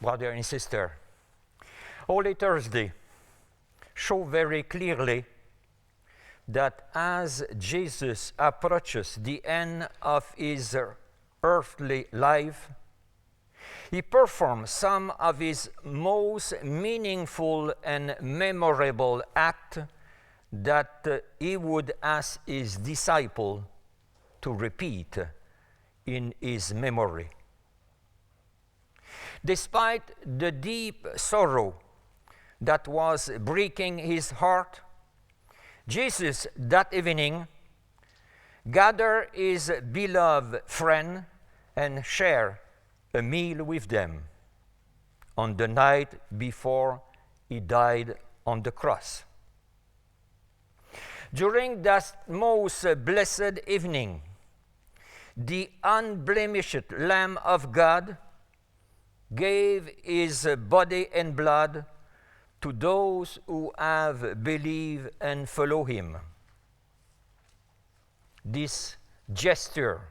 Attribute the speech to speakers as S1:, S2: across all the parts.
S1: brother and sister, Holy Thursday shows very clearly that as Jesus approaches the end of his earthly life, he performed some of his most meaningful and memorable acts that he would ask his disciple to repeat in his memory. Despite the deep sorrow that was breaking his heart, Jesus that evening gathered his beloved friend and shared a meal with them on the night before he died on the cross. During that most blessed evening, the unblemished Lamb of God gave his body and blood to those who have believed and follow him. This gesture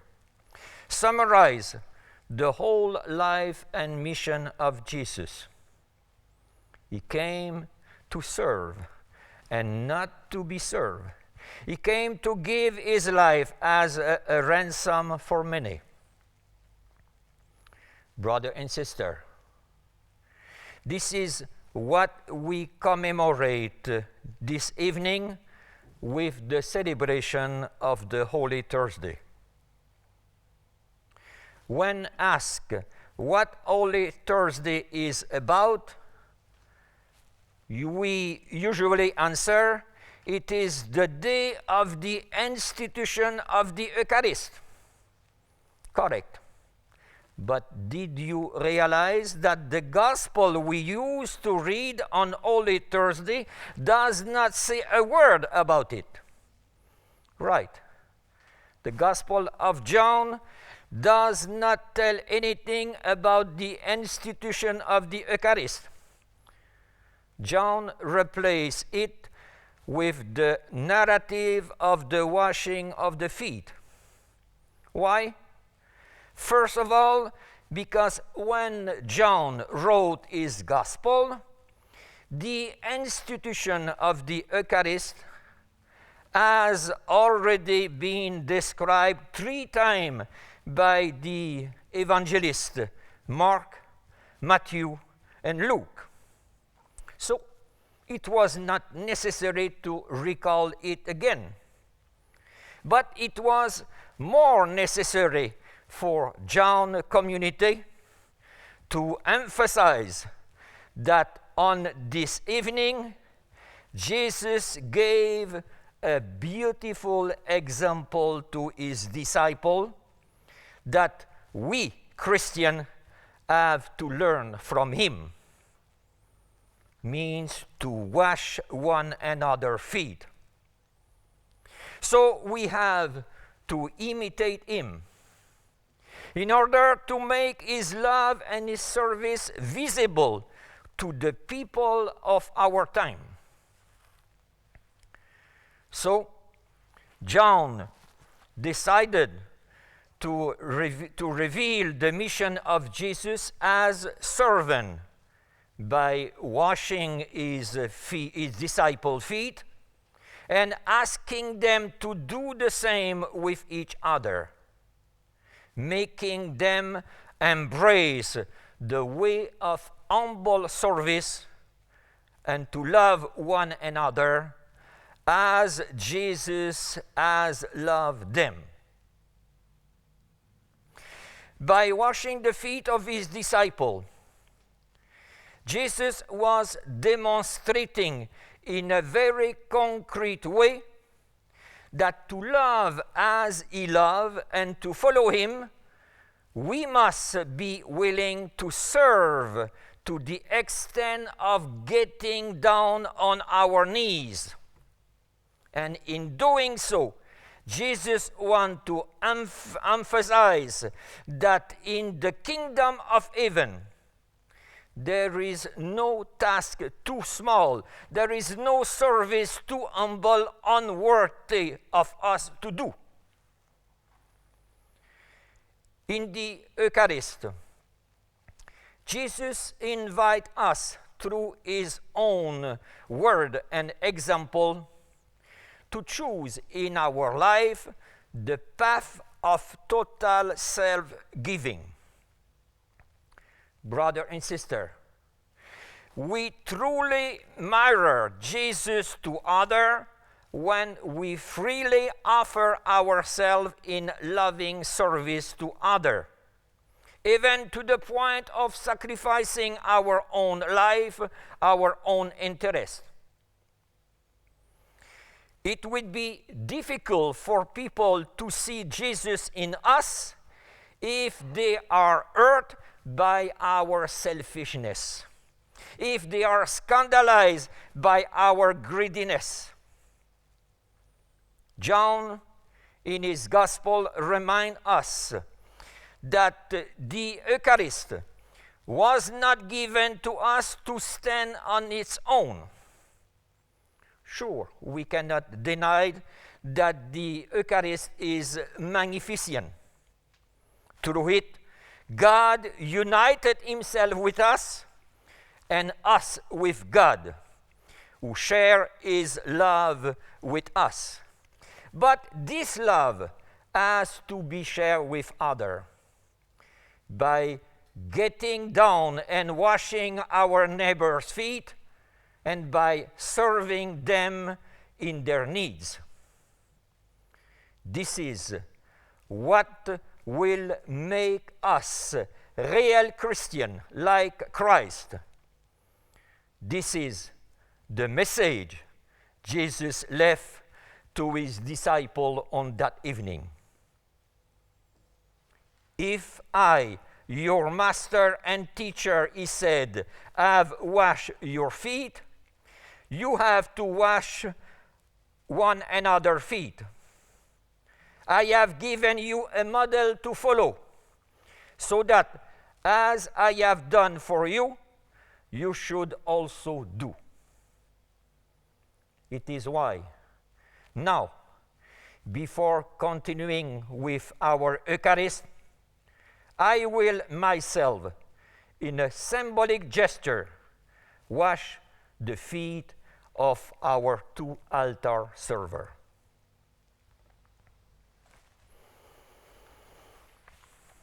S1: summarizes the whole life and mission of Jesus. He came to serve and not to be served. He came to give his life as a ransom for many. Brother and sister, this is what we commemorate this evening with the celebration of the Holy Thursday. When asked what Holy Thursday is about, we usually answer, it is the day of the institution of the Eucharist. Correct. But did you realize that the gospel we use to read on Holy Thursday does not say a word about it? Right. The Gospel of John does not tell anything about the institution of the Eucharist. John replaced it with the narrative of the washing of the feet. Why? First of all, because when John wrote his Gospel, the institution of the Eucharist has already been described 3 times by the evangelists Mark, Matthew, and Luke. So it was not necessary to recall it again. But it was more necessary for John's community to emphasize that on this evening, Jesus gave a beautiful example to his disciple that we Christians have to learn from him. Means to wash one another's feet. So we have to imitate him in order to make his love and his service visible to the people of our time. So John decided to reveal the mission of Jesus as servant by washing his disciples' feet and asking them to do the same with each other, making them embrace the way of humble service and to love one another as Jesus has loved them. By washing the feet of his disciples, Jesus was demonstrating in a very concrete way that to love as he loved and to follow him, we must be willing to serve to the extent of getting down on our knees. And in doing so, Jesus wants to emphasize that in the kingdom of heaven, there is no task too small. There is no service too humble, unworthy of us to do. In the Eucharist, Jesus invites us through his own word and example to choose in our life the path of total self-giving. Brother and sister, we truly mirror Jesus to others when we freely offer ourselves in loving service to others, even to the point of sacrificing our own life, our own interest. It would be difficult for people to see Jesus in us if they are hurt by our selfishness, if they are scandalized by our greediness. John, in his Gospel, reminds us that the Eucharist was not given to us to stand on its own. Sure, we cannot deny that the Eucharist is magnificent. Through it, God united himself with us and us with God, who share his love with us. But this love has to be shared with others. By getting down and washing our neighbor's feet, and by serving them in their needs. This is what will make us real Christian like Christ. This is the message Jesus left to his disciple on that evening. If I, your master and teacher, he said, have washed your feet, you have to wash one another's feet. I have given you a model to follow, so that as I have done for you, you should also do. It is why, now, before continuing with our Eucharist, I will myself, in a symbolic gesture, wash the feet of our two altar servers.